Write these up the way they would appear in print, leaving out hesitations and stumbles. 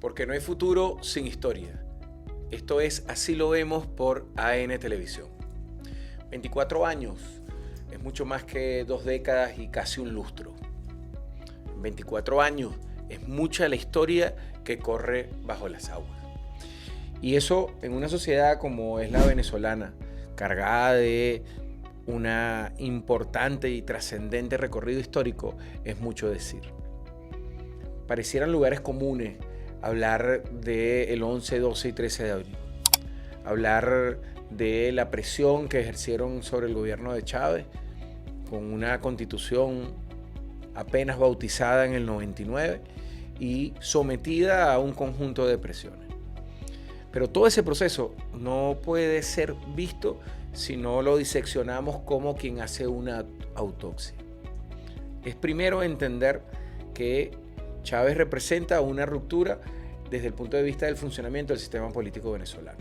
porque no hay futuro sin historia. Esto es Así lo vemos por AN Televisión. 24 años es mucho más que 2 décadas y casi un lustro. 24 años es mucha la historia que corre bajo las aguas. Y eso en una sociedad como es la venezolana, cargada de una importante y trascendente recorrido histórico, es mucho decir. Parecieran lugares comunes hablar del 11, 12 y 13 de abril. Hablar de la presión que ejercieron sobre el gobierno de Chávez con una constitución apenas bautizada en el 99 y sometida a un conjunto de presiones. Pero todo ese proceso no puede ser visto si no lo diseccionamos como quien hace una autopsia. Es primero entender que Chávez representa una ruptura desde el punto de vista del funcionamiento del sistema político venezolano.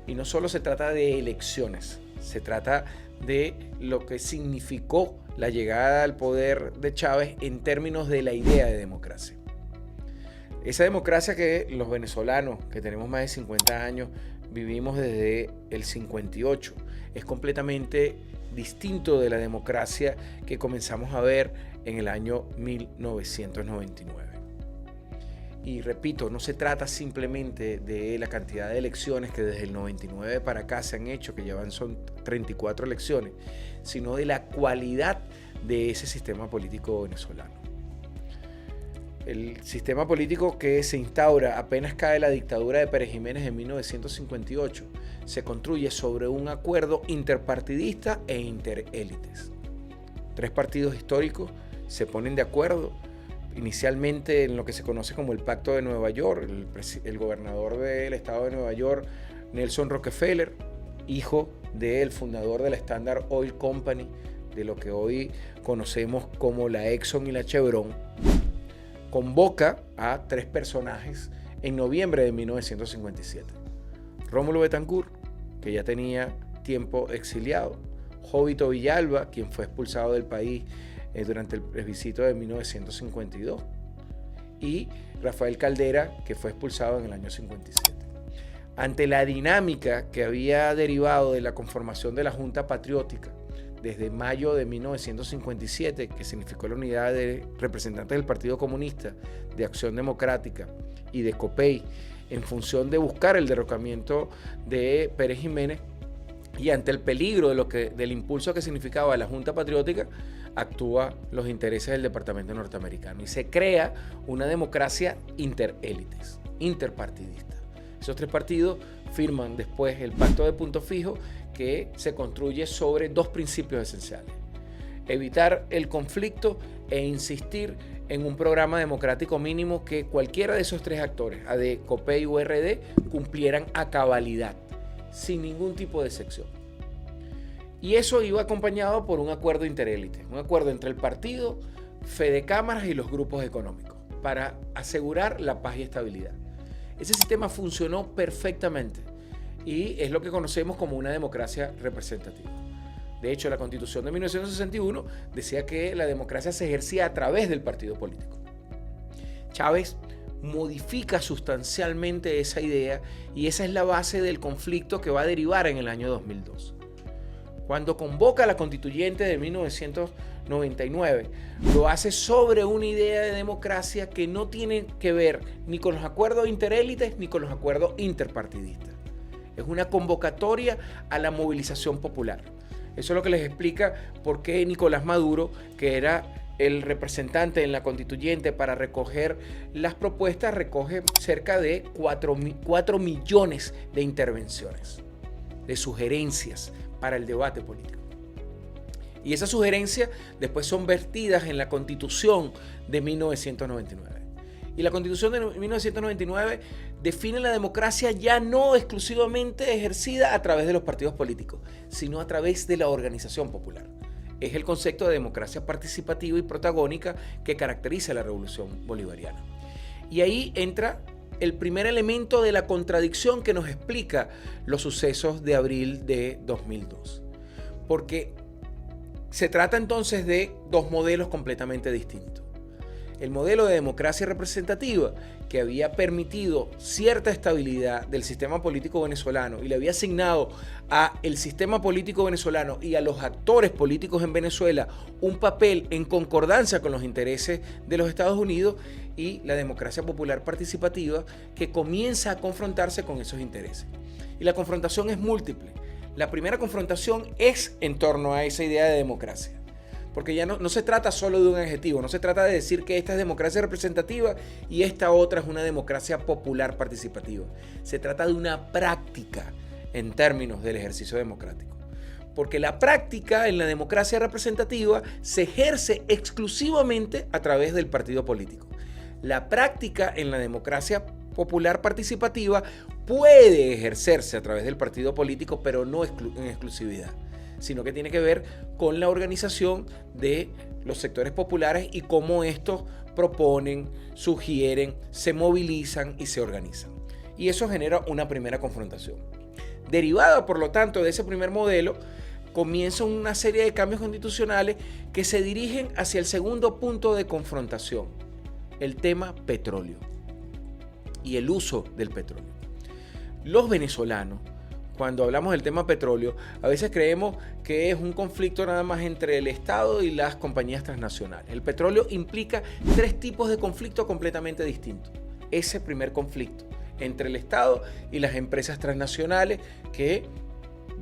Y no solo se trata de elecciones, se trata de lo que significó la llegada al poder de Chávez en términos de la idea de democracia. Esa democracia que los venezolanos, que tenemos más de 50 años, vivimos desde el 58, es completamente distinto de la democracia que comenzamos a ver en el año 1999. Y repito, no se trata simplemente de la cantidad de elecciones que desde el 99 para acá se han hecho, que son 34 elecciones, sino de la cualidad de ese sistema político venezolano. El sistema político que se instaura apenas cae la dictadura de Pérez Jiménez en 1958 se construye sobre un acuerdo interpartidista e interélites. 3 partidos históricos se ponen de acuerdo inicialmente en lo que se conoce como el Pacto de Nueva York. El gobernador del estado de Nueva York, Nelson Rockefeller, hijo del fundador de la Standard Oil Company, de lo que hoy conocemos como la Exxon y la Chevron, convoca a 3 personajes en noviembre de 1957. Rómulo Betancourt, que ya tenía tiempo exiliado; Jovito Villalba, quien fue expulsado del país durante el plebiscito de 1952; y Rafael Caldera, que fue expulsado en el año 57. Ante la dinámica que había derivado de la conformación de la Junta Patriótica desde mayo de 1957, que significó la unidad de representantes del Partido Comunista, de Acción Democrática y de COPEI, en función de buscar el derrocamiento de Pérez Jiménez, y ante el peligro del impulso que significaba la Junta Patriótica, actúa los intereses del departamento norteamericano y se crea una democracia interélites, interpartidista. Esos 3 partidos firman después el Pacto de Punto Fijo, que se construye sobre 2 principios esenciales: evitar el conflicto e insistir en un programa democrático mínimo que cualquiera de esos 3 actores, AD, COPEI o RD, cumplieran a cabalidad, sin ningún tipo de excepción. Y eso iba acompañado por un acuerdo interélite, un acuerdo entre el partido, Fedecámaras y los grupos económicos, para asegurar la paz y estabilidad. Ese sistema funcionó perfectamente y es lo que conocemos como una democracia representativa. De hecho, la Constitución de 1961 decía que la democracia se ejercía a través del partido político. Chávez modifica sustancialmente esa idea y esa es la base del conflicto que va a derivar en el año 2002. Cuando convoca a la constituyente de 1999, lo hace sobre una idea de democracia que no tiene que ver ni con los acuerdos interélites ni con los acuerdos interpartidistas. Es una convocatoria a la movilización popular. Eso es lo que les explica por qué Nicolás Maduro, que era el representante en la constituyente para recoger las propuestas, recoge cerca de 4 millones de intervenciones, de sugerencias para el debate político. Y esas sugerencias después son vertidas en la Constitución de 1999. Y la Constitución de 1999 define la democracia ya no exclusivamente ejercida a través de los partidos políticos, sino a través de la organización popular. Es el concepto de democracia participativa y protagónica que caracteriza la revolución bolivariana. Y ahí entra el primer elemento de la contradicción que nos explica los sucesos de abril de 2002. Porque se trata entonces de 2 modelos completamente distintos. El modelo de democracia representativa, que había permitido cierta estabilidad del sistema político venezolano y le había asignado al sistema político venezolano y a los actores políticos en Venezuela un papel en concordancia con los intereses de los Estados Unidos, y la democracia popular participativa, que comienza a confrontarse con esos intereses. Y la confrontación es múltiple. La primera confrontación es en torno a esa idea de democracia. Porque ya no se trata solo de un adjetivo, no se trata de decir que esta es democracia representativa y esta otra es una democracia popular participativa. Se trata de una práctica en términos del ejercicio democrático. Porque la práctica en la democracia representativa se ejerce exclusivamente a través del partido político. La práctica en la democracia popular participativa puede ejercerse a través del partido político, pero no en exclusividad, sino que tiene que ver con la organización de los sectores populares y cómo estos proponen, sugieren, se movilizan y se organizan. Y eso genera una primera confrontación. Derivada, por lo tanto, de ese primer modelo, comienza una serie de cambios constitucionales que se dirigen hacia el segundo punto de confrontación, el tema petróleo y el uso del petróleo. Los venezolanos, cuando hablamos del tema petróleo, a veces creemos que es un conflicto nada más entre el Estado y las compañías transnacionales. El petróleo implica tres tipos de conflicto completamente distintos. Ese primer conflicto entre el Estado y las empresas transnacionales que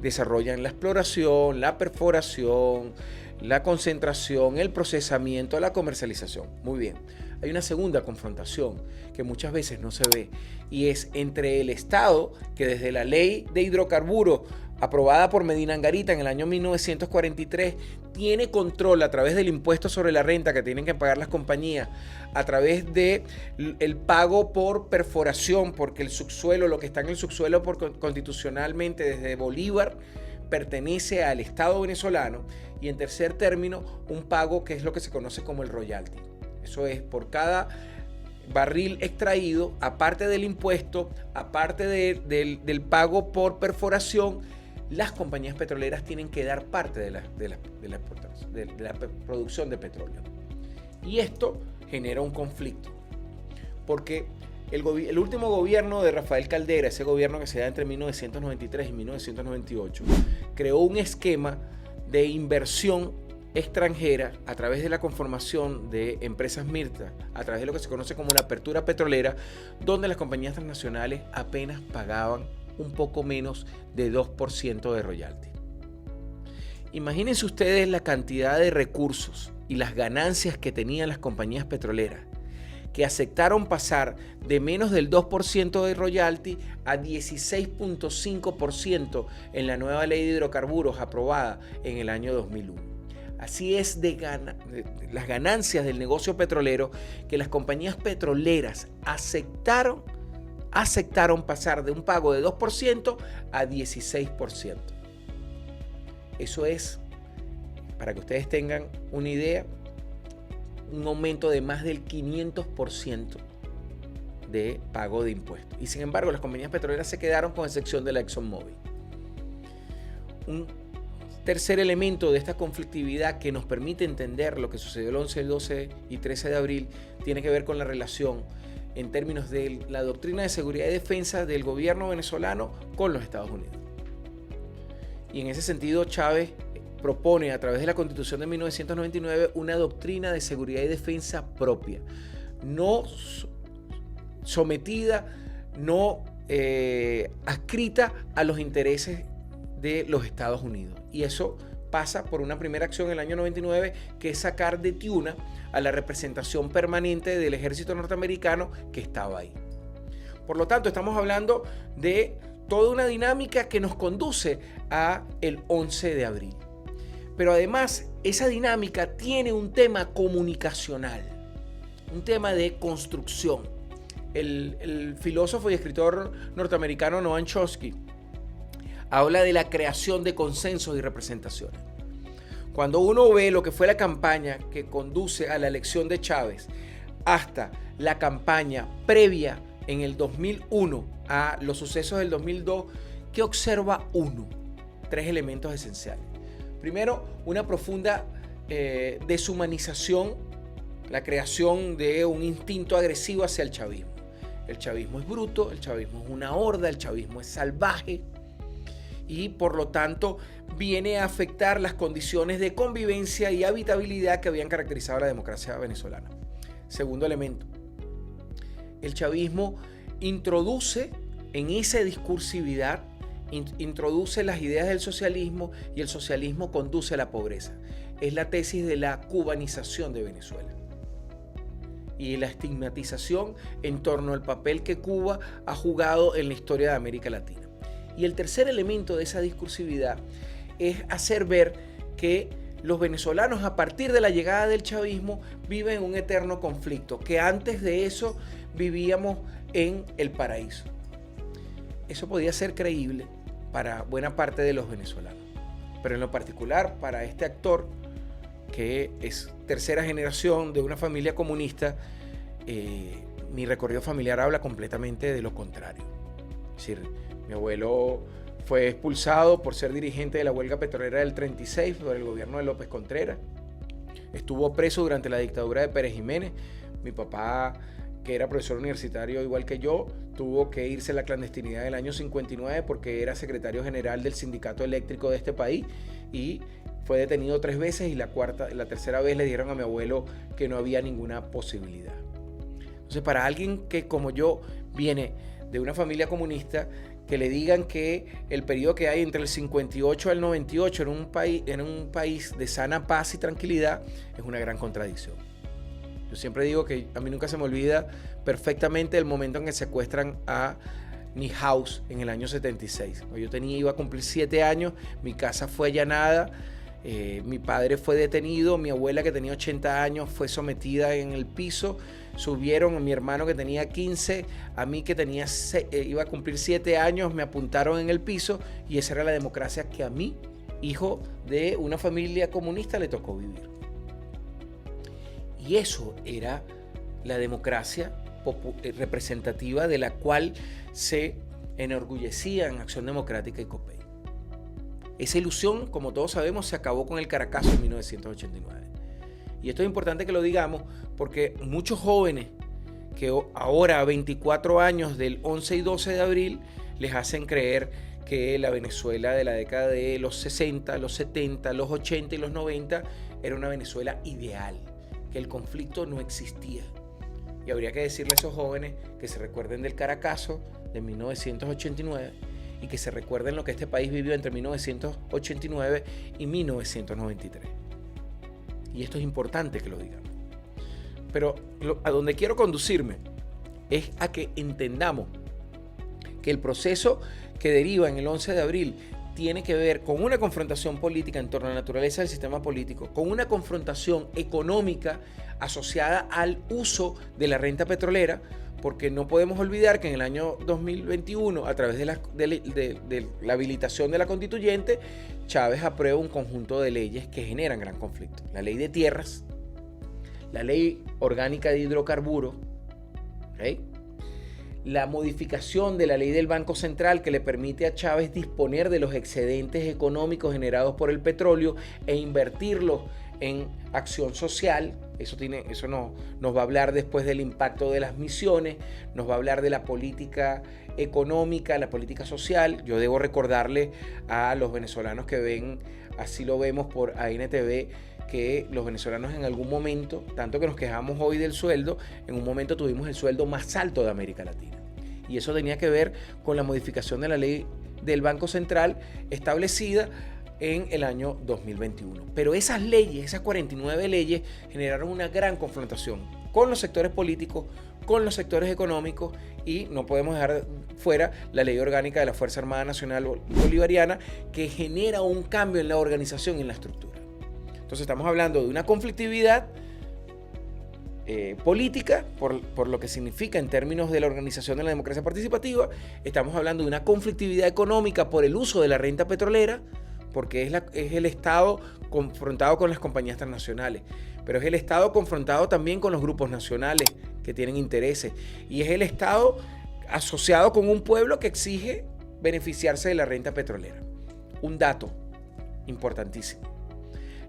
desarrollan la exploración, la perforación, la concentración, el procesamiento, la comercialización. Muy bien. Hay una segunda confrontación que muchas veces no se ve, y es entre el Estado, que desde la ley de hidrocarburos aprobada por Medina Angarita en el año 1943 tiene control a través del impuesto sobre la renta que tienen que pagar las compañías, a través de el pago por perforación, porque el subsuelo, lo que está en el subsuelo constitucionalmente desde Bolívar, pertenece al Estado venezolano, y en tercer término un pago que es lo que se conoce como el royalty. Eso es, por cada barril extraído, aparte del impuesto, aparte del pago por perforación, las compañías petroleras tienen que dar parte de la producción de petróleo. Y esto genera un conflicto, porque el último gobierno de Rafael Caldera, ese gobierno que se da entre 1993 y 1998, creó un esquema de inversión extranjera a través de la conformación de empresas mixtas, a través de lo que se conoce como la apertura petrolera, donde las compañías transnacionales apenas pagaban un poco menos de 2% de royalty. Imagínense ustedes la cantidad de recursos y las ganancias que tenían las compañías petroleras, que aceptaron pasar de menos del 2% de royalty a 16.5% en la nueva ley de hidrocarburos aprobada en el año 2001. Así es de las ganancias del negocio petrolero, que las compañías petroleras aceptaron pasar de un pago de 2% a 16%. Eso es, para que ustedes tengan una idea, un aumento de más del 500% de pago de impuestos. Y sin embargo, las compañías petroleras se quedaron, con excepción de la ExxonMobil. Un tercer elemento de esta conflictividad que nos permite entender lo que sucedió el 11, el 12 y 13 de abril tiene que ver con la relación en términos de la doctrina de seguridad y defensa del gobierno venezolano con los Estados Unidos. Y en ese sentido, Chávez propone a través de la Constitución de 1999 una doctrina de seguridad y defensa propia, no sometida, no adscrita a los intereses de los Estados Unidos. Y eso pasa por una primera acción en el año 99, que es sacar de Tiuna a la representación permanente del ejército norteamericano que estaba ahí. Por lo tanto, estamos hablando de toda una dinámica que nos conduce a el 11 de abril. Pero además, esa dinámica tiene un tema comunicacional, un tema de construcción. El filósofo y escritor norteamericano Noam Chomsky habla de la creación de consensos y representaciones. Cuando uno ve lo que fue la campaña que conduce a la elección de Chávez hasta la campaña previa en el 2001 a los sucesos del 2002, ¿qué observa uno? Tres elementos esenciales. Primero, una profunda deshumanización la creación de un instinto agresivo hacia el chavismo. El chavismo es bruto, el chavismo es una horda, el chavismo es salvaje y por lo tanto viene a afectar las condiciones de convivencia y habitabilidad que habían caracterizado a la democracia venezolana. Segundo elemento, el chavismo introduce en esa discursividad, introduce las ideas del socialismo y el socialismo conduce a la pobreza. Es la tesis de la cubanización de Venezuela y la estigmatización en torno al papel que Cuba ha jugado en la historia de América Latina. Y el tercer elemento de esa discursividad es hacer ver que los venezolanos a partir de la llegada del chavismo viven un eterno conflicto, que antes de eso vivíamos en el paraíso. Eso podía ser creíble para buena parte de los venezolanos, pero en lo particular para este actor que es tercera generación de una familia comunista, mi recorrido familiar habla completamente de lo contrario. Es decir, mi abuelo fue expulsado por ser dirigente de la huelga petrolera del 36 por el gobierno de López Contreras. Estuvo preso durante la dictadura de Pérez Jiménez. Mi papá, que era profesor universitario igual que yo, tuvo que irse a la clandestinidad del año 59 porque era secretario general del sindicato eléctrico de este país y fue detenido 3 veces y la tercera vez le dijeron a mi abuelo que no había ninguna posibilidad. Entonces, para alguien que como yo viene de una familia comunista, que le digan que el periodo que hay entre el 58 al 98 en un país de sana paz y tranquilidad es una gran contradicción. Yo siempre digo que a mí nunca se me olvida perfectamente el momento en que secuestran a Nihaus en el año 76. Yo iba a cumplir 7 años, mi casa fue allanada, mi padre fue detenido, mi abuela que tenía 80 años fue sometida en el piso, subieron a mi hermano que tenía 15, a mí que iba a cumplir 7 años, me apuntaron en el piso y esa era la democracia que a mí, hijo de una familia comunista, le tocó vivir. Y eso era la democracia representativa de la cual se enorgullecían Acción Democrática y COPEI. Esa ilusión, como todos sabemos, se acabó con el Caracazo en 1989. Y esto es importante que lo digamos porque muchos jóvenes que ahora a 24 años del 11 y 12 de abril les hacen creer que la Venezuela de la década de los 60, los 70, los 80 y los 90 era una Venezuela ideal, que el conflicto no existía. Y habría que decirle a esos jóvenes que se recuerden del Caracazo de 1989 y que se recuerden lo que este país vivió entre 1989 y 1993. Y esto es importante que lo digamos. Pero a donde quiero conducirme es a que entendamos que el proceso que deriva en el 11 de abril tiene que ver con una confrontación política en torno a la naturaleza del sistema político, con una confrontación económica asociada al uso de la renta petrolera, porque no podemos olvidar que en el año 2021, a través de la habilitación de la constituyente, Chávez aprueba un conjunto de leyes que generan gran conflicto. La ley de tierras, la ley orgánica de hidrocarburos, ¿okay? La modificación de la ley del Banco Central que le permite a Chávez disponer de los excedentes económicos generados por el petróleo e invertirlos en acción social. Eso nos va a hablar después del impacto de las misiones, nos va a hablar de la política económica, la política social. Yo debo recordarle a los venezolanos que ven, así lo vemos por ANTV, que los venezolanos en algún momento, tanto que nos quejamos hoy del sueldo, en un momento tuvimos el sueldo más alto de América Latina. Y eso tenía que ver con la modificación de la ley del Banco Central establecida en el año 2021. Pero esas leyes, esas 49 leyes, generaron una gran confrontación con los sectores políticos, con los sectores económicos, y no podemos dejar fuera la ley orgánica de la Fuerza Armada Nacional Bolivariana, que genera un cambio en la organización y en la estructura. Entonces estamos hablando de una conflictividad política, por lo que significa en términos de la organización de la democracia participativa. Estamos hablando de una conflictividad económica por el uso de la renta petrolera, porque es el Estado confrontado con las compañías transnacionales, pero es el Estado confrontado también con los grupos nacionales que tienen intereses, y es el Estado asociado con un pueblo que exige beneficiarse de la renta petrolera. Un dato importantísimo: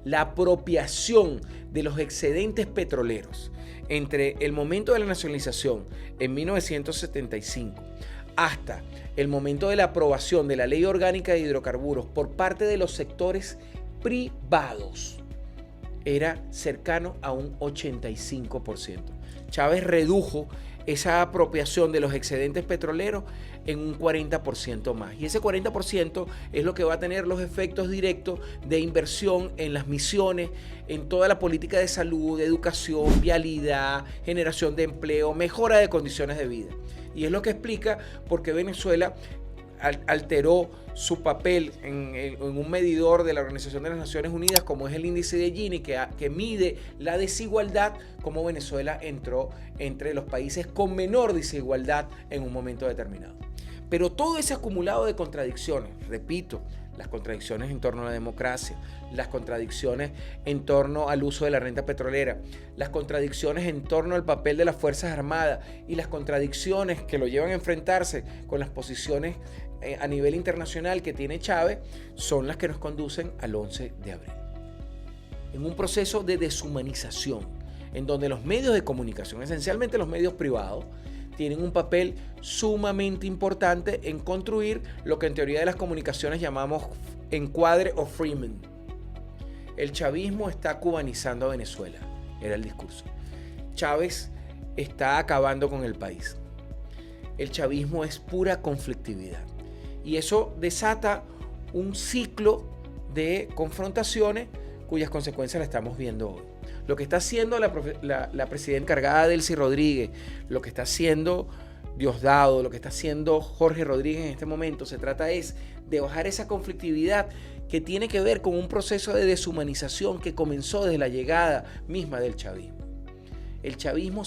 la apropiación de los excedentes petroleros entre el momento de la nacionalización en 1975 hasta el momento de la aprobación de la Ley Orgánica de Hidrocarburos por parte de los sectores privados era cercano a un 85%. Chávez redujo esa apropiación de los excedentes petroleros en un 40% más. Y ese 40% es lo que va a tener los efectos directos de inversión en las misiones, en toda la política de salud, de educación, vialidad, generación de empleo, mejora de condiciones de vida. Y es lo que explica por qué Venezuela alteró su papel en un medidor de la Organización de las Naciones Unidas, como es el índice de Gini, que mide la desigualdad, como Venezuela entró entre los países con menor desigualdad en un momento determinado. Pero todo ese acumulado de contradicciones, repito, las contradicciones en torno a la democracia, las contradicciones en torno al uso de la renta petrolera, las contradicciones en torno al papel de las Fuerzas Armadas y las contradicciones que lo llevan a enfrentarse con las posiciones a nivel internacional que tiene Chávez, son las que nos conducen al 11 de abril. En un proceso de deshumanización, en donde los medios de comunicación, esencialmente los medios privados, tienen un papel sumamente importante en construir lo que en teoría de las comunicaciones llamamos encuadre o framing. El chavismo está cubanizando a Venezuela, era el discurso. Chávez está acabando con el país. El chavismo es pura conflictividad. Y eso desata un ciclo de confrontaciones cuyas consecuencias la estamos viendo hoy. Lo que está haciendo la presidenta encargada Delcy Rodríguez, lo que está haciendo Diosdado, lo que está haciendo Jorge Rodríguez en este momento, se trata de bajar esa conflictividad que tiene que ver con un proceso de deshumanización que comenzó desde la llegada misma del chavismo. El chavismo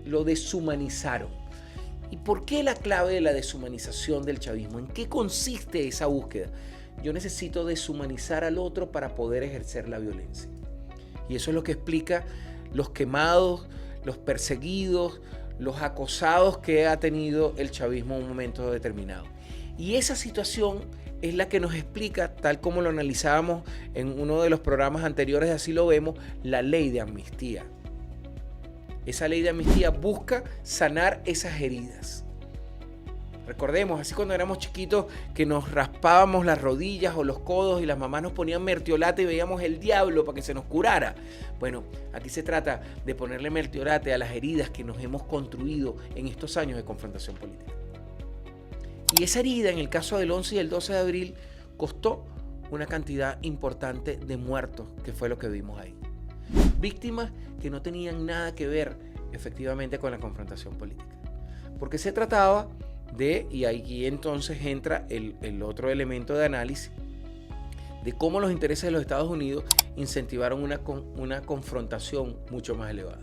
lo deshumanizaron. ¿Y por qué la clave de la deshumanización del chavismo? ¿En qué consiste esa búsqueda? Yo necesito deshumanizar al otro para poder ejercer la violencia. Y eso es lo que explica los quemados, los perseguidos, los acosados que ha tenido el chavismo en un momento determinado. Y esa situación es la que nos explica, tal como lo analizábamos en uno de los programas anteriores de Así lo vemos, la ley de amnistía. Esa ley de amnistía busca sanar esas heridas. Recordemos, así cuando éramos chiquitos que nos raspábamos las rodillas o los codos y las mamás nos ponían mertiolate y veíamos el diablo para que se nos curara. Bueno, aquí se trata de ponerle mertiolate a las heridas que nos hemos construido en estos años de confrontación política. Y esa herida, en el caso del 11 y el 12 de abril, costó una cantidad importante de muertos, que fue lo que vimos ahí. Víctimas que no tenían nada que ver efectivamente con la confrontación política. Porque se trataba de, y aquí entonces entra el otro elemento de análisis, de cómo los intereses de los Estados Unidos incentivaron una confrontación mucho más elevada.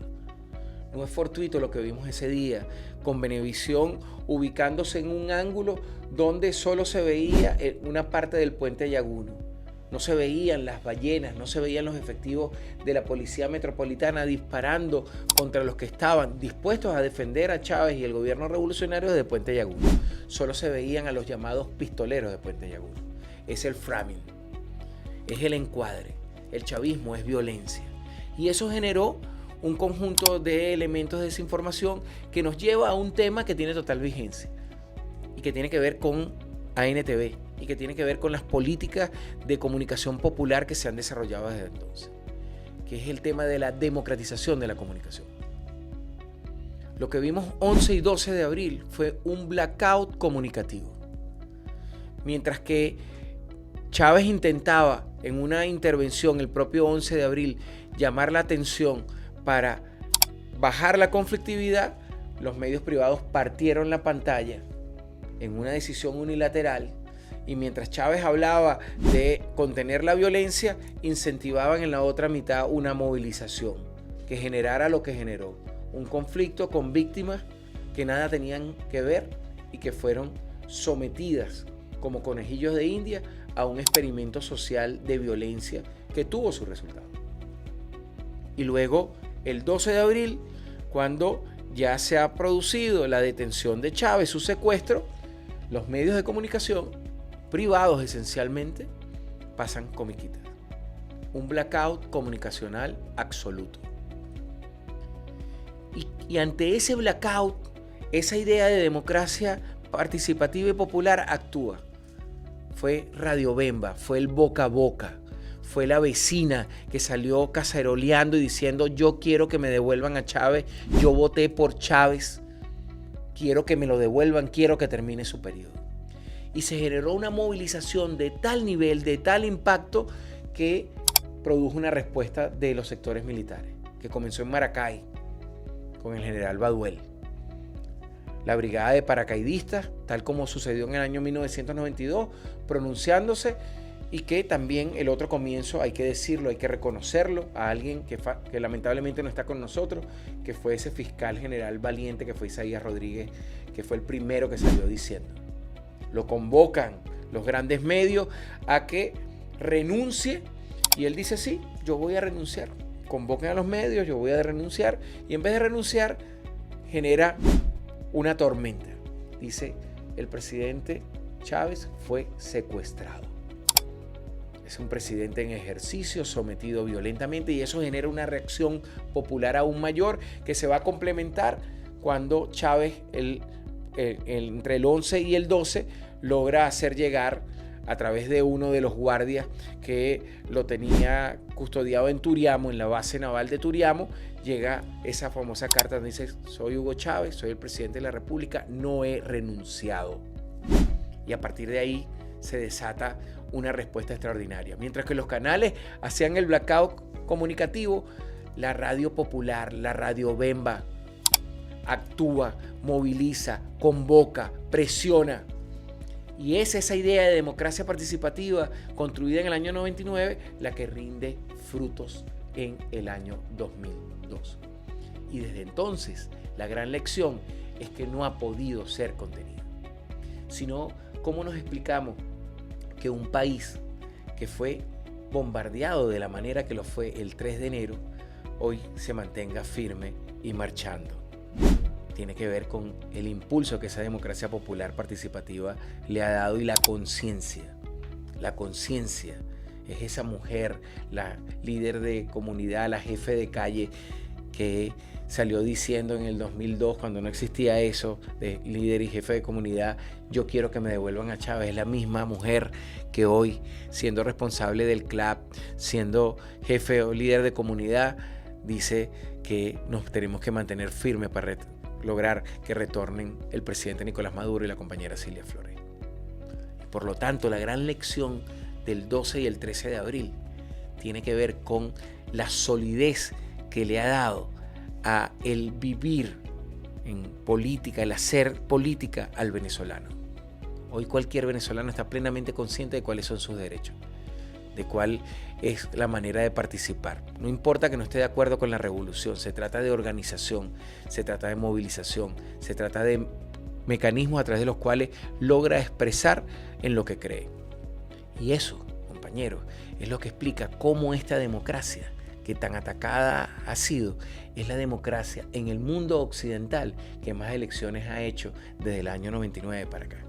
No es fortuito lo que vimos ese día, con Venevisión ubicándose en un ángulo donde solo se veía una parte del puente Yaguno. No se veían las ballenas, no se veían los efectivos de la Policía Metropolitana disparando contra los que estaban dispuestos a defender a Chávez y el gobierno revolucionario de Puente Yaguno. Solo se veían a los llamados pistoleros de Puente Yaguno. Es el framing, es el encuadre. El chavismo es violencia. Y eso generó un conjunto de elementos de desinformación que nos lleva a un tema que tiene total vigencia y que tiene que ver con ANTV y que tiene que ver con las políticas de comunicación popular que se han desarrollado desde entonces, que es el tema de la democratización de la comunicación. Lo que vimos 11 y 12 de abril fue un blackout comunicativo. Mientras que Chávez intentaba en una intervención el propio 11 de abril llamar la atención para bajar la conflictividad, los medios privados partieron la pantalla en una decisión unilateral y mientras Chávez hablaba de contener la violencia, incentivaban en la otra mitad una movilización que generara lo que generó, un conflicto con víctimas que nada tenían que ver y que fueron sometidas como conejillos de India a un experimento social de violencia que tuvo su resultado. Y luego, el 12 de abril, cuando ya se ha producido la detención de Chávez, su secuestro, los medios de comunicación, privados esencialmente, pasan comiquitas. un blackout comunicacional absoluto. Y ante ese blackout, esa idea de democracia participativa y popular actúa. Fue Radio Bemba, fue el boca a boca, fue la vecina que salió caceroleando y diciendo: yo quiero que me devuelvan a Chávez, yo voté por Chávez, quiero que me lo devuelvan, quiero que termine su periodo. Y se generó una movilización de tal nivel, de tal impacto, que produjo una respuesta de los sectores militares, que comenzó en Maracay con el general Baduel. La brigada de paracaidistas, tal como sucedió en el año 1992, pronunciándose, y que también el otro comienzo, hay que decirlo, hay que reconocerlo, a alguien que lamentablemente no está con nosotros, que fue ese fiscal general valiente que fue Isaías Rodríguez, que fue el primero que salió diciendo. Lo convocan los grandes medios a que renuncie, y él dice: sí, yo voy a renunciar. Convoquen a los medios, yo voy a renunciar, y en vez de renunciar, genera una tormenta. Dice: el presidente Chávez fue secuestrado. Es un presidente en ejercicio, sometido violentamente, y eso genera una reacción popular aún mayor, que se va a complementar cuando Chávez, entre el 11 y el 12, logra hacer llegar, a través de uno de los guardias que lo tenía custodiado en Turiamo, en la base naval de Turiamo, llega esa famosa carta donde dice: soy Hugo Chávez, soy el presidente de la República, no he renunciado. Y a partir de ahí se desata una respuesta extraordinaria. Mientras que los canales hacían el blackout comunicativo, la radio popular, la Radio Bemba, actúa, moviliza, convoca, presiona. Y es esa idea de democracia participativa construida en el año 99 la que rinde frutos en el año 2002. Y desde entonces, la gran lección es que no ha podido ser contenida. Sino, ¿cómo nos explicamos que un país que fue bombardeado de la manera que lo fue el 3 de enero, hoy se mantenga firme y marchando? Tiene que ver con el impulso que esa democracia popular participativa le ha dado, y la conciencia. La conciencia es esa mujer, la líder de comunidad, la jefe de calle, que salió diciendo en el 2002, cuando no existía eso de líder y jefe de comunidad: yo quiero que me devuelvan a Chávez. Es la misma mujer que hoy, siendo responsable del CLAP, siendo jefe o líder de comunidad, dice que nos tenemos que mantener firmes para lograr que retornen el presidente Nicolás Maduro y la compañera Cilia Flores. Por lo tanto, la gran lección del 12 y el 13 de abril tiene que ver con la solidez que le ha dado a el vivir en política, el hacer política al venezolano. Hoy cualquier venezolano está plenamente consciente de cuáles son sus derechos, de cuál es la manera de participar. No importa que no esté de acuerdo con la revolución, se trata de organización, se trata de movilización, se trata de mecanismos a través de los cuales logra expresar en lo que cree. Y eso, compañeros, es lo que explica cómo esta democracia, que tan atacada ha sido, es la democracia en el mundo occidental que más elecciones ha hecho desde el año 99 para acá.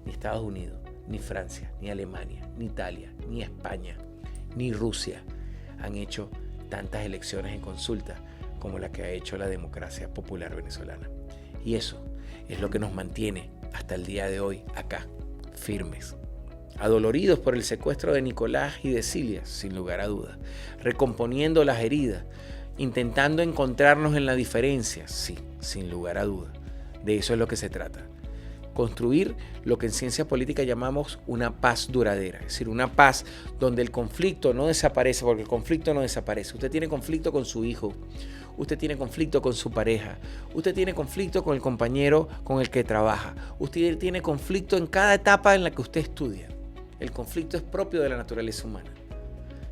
Ni Estados Unidos, ni Francia, ni Alemania, ni Italia, ni España, ni Rusia han hecho tantas elecciones en consulta como la que ha hecho la democracia popular venezolana. Y eso es lo que nos mantiene hasta el día de hoy acá, firmes, adoloridos por el secuestro de Nicolás y de Cilia, sin lugar a dudas, recomponiendo las heridas, intentando encontrarnos en la diferencia, sí, sin lugar a dudas. De eso es lo que se trata. Construir lo que en ciencia política llamamos una paz duradera, es decir, una paz donde el conflicto no desaparece, porque el conflicto no desaparece. Usted tiene conflicto con su hijo, usted tiene conflicto con su pareja, usted tiene conflicto con el compañero con el que trabaja, usted tiene conflicto en cada etapa en la que usted estudia. El conflicto es propio de la naturaleza humana,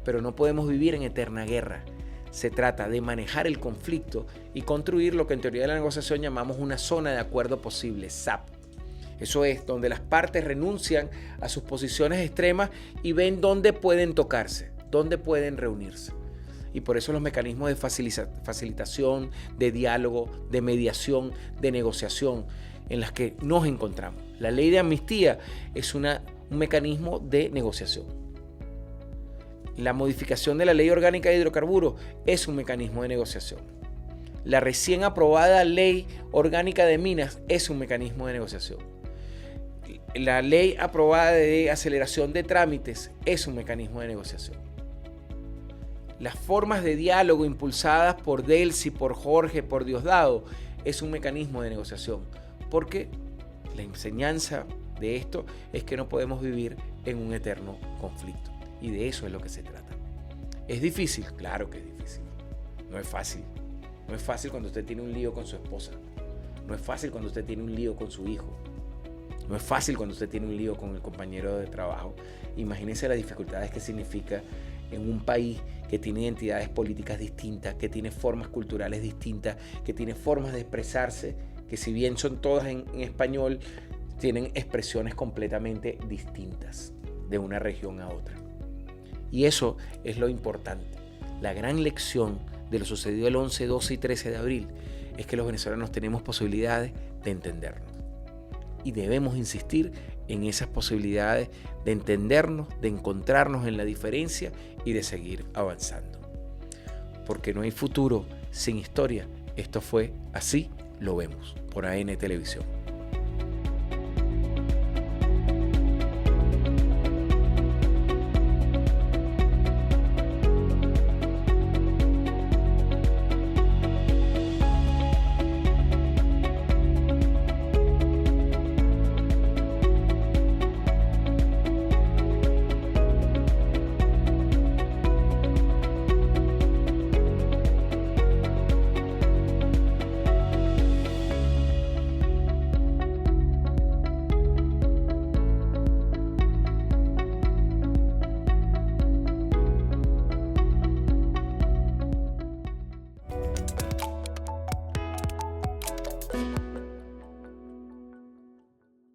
pero no podemos vivir en eterna guerra. Se trata de manejar el conflicto y construir lo que en teoría de la negociación llamamos una zona de acuerdo posible, ZAP. Eso es, donde las partes renuncian a sus posiciones extremas y ven dónde pueden tocarse, dónde pueden reunirse. Y por eso los mecanismos de facilitación, de diálogo, de mediación, de negociación en las que nos encontramos. La ley de amnistía es un mecanismo de negociación. La modificación de la Ley Orgánica de Hidrocarburos es un mecanismo de negociación. La recién aprobada Ley Orgánica de Minas es un mecanismo de negociación. La ley aprobada de aceleración de trámites es un mecanismo de negociación. Las formas de diálogo impulsadas por Delcy, por Jorge, por Diosdado, es un mecanismo de negociación. Porque la enseñanza de esto es que no podemos vivir en un eterno conflicto. Y de eso es lo que se trata. ¿Es difícil? Claro que es difícil. No es fácil. No es fácil cuando usted tiene un lío con su esposa. No es fácil cuando usted tiene un lío con su hijo. No es fácil cuando usted tiene un lío con el compañero de trabajo. Imagínense las dificultades que significa en un país que tiene identidades políticas distintas, que tiene formas culturales distintas, que tiene formas de expresarse, que si bien son todas en español, tienen expresiones completamente distintas de una región a otra. Y eso es lo importante. La gran lección de lo sucedido el 11, 12 y 13 de abril es que los venezolanos tenemos posibilidades de entendernos. Y debemos insistir en esas posibilidades de entendernos, de encontrarnos en la diferencia y de seguir avanzando. Porque no hay futuro sin historia. Esto fue Así lo vemos por AN Televisión.